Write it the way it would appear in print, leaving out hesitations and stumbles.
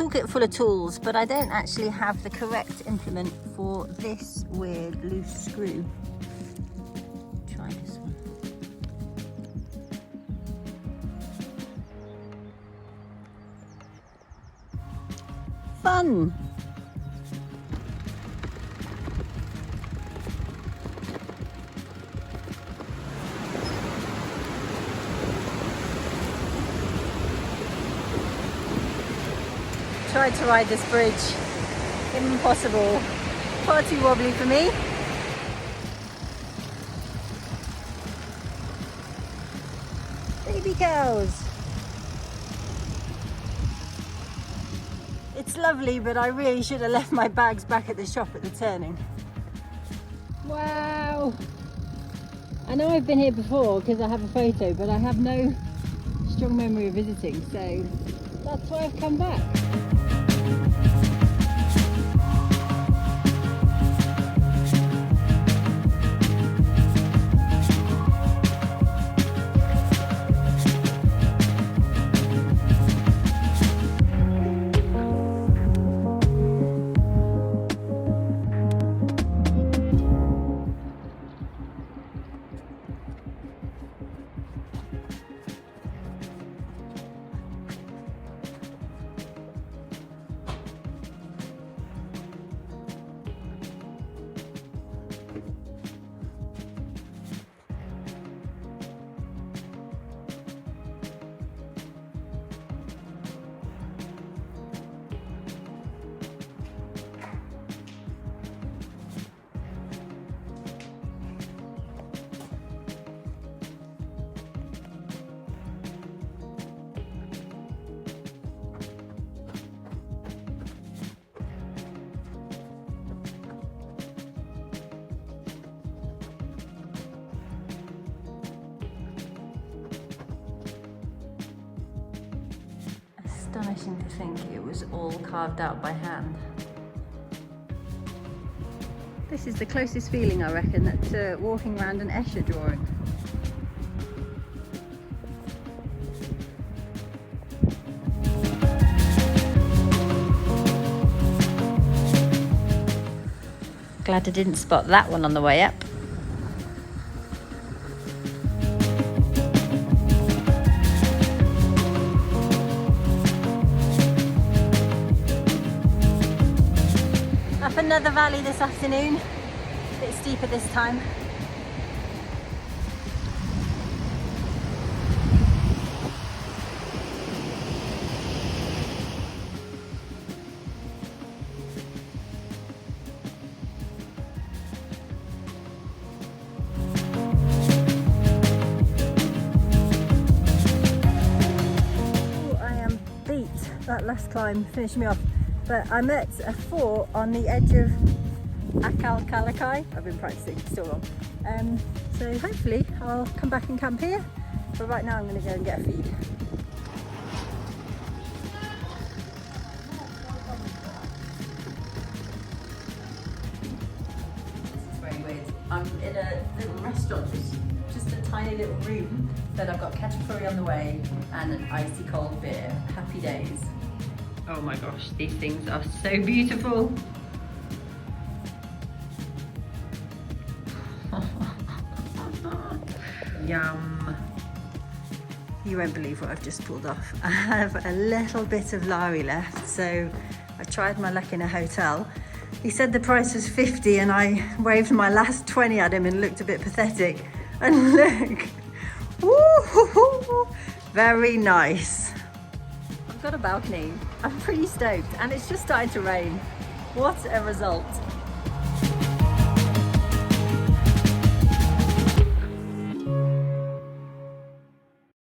toolkit full of tools, but I don't actually have the correct implement for this weird loose screw. Try this one. Fun! Tried to ride this bridge. Impossible. Far too wobbly for me. Baby cows. It's lovely, but I really should have left my bags back at the shop at the turning. Wow. I know I've been here before because I have a photo, but I have no strong memory of visiting, so that's why I've come back. Astonishing to think it was all carved out by hand. This is the closest feeling, I reckon, to walking around an Escher drawing. Glad I didn't spot that one on the way up. Up another valley this afternoon, a bit steeper this time. Ooh, I am beat. That last climb finished me off. But I'm at a fort on the edge of Akhalkalaki. I've been practicing, still wrong. So hopefully I'll come back and camp here. But right now I'm going to go and get a feed. This is very weird. I'm in a little restaurant, just a tiny little room. But I've got kettle curry on the way and an icy cold beer. Happy days. Oh my gosh, these things are so beautiful. Yum. You won't believe what I've just pulled off. I have a little bit of lari left, so I tried my luck in a hotel. He said the price was 50 and I waved my last 20 at him and looked a bit pathetic. And look, woo-hoo-hoo, very nice. I've got a balcony. I'm pretty stoked and it's just starting to rain. What a result.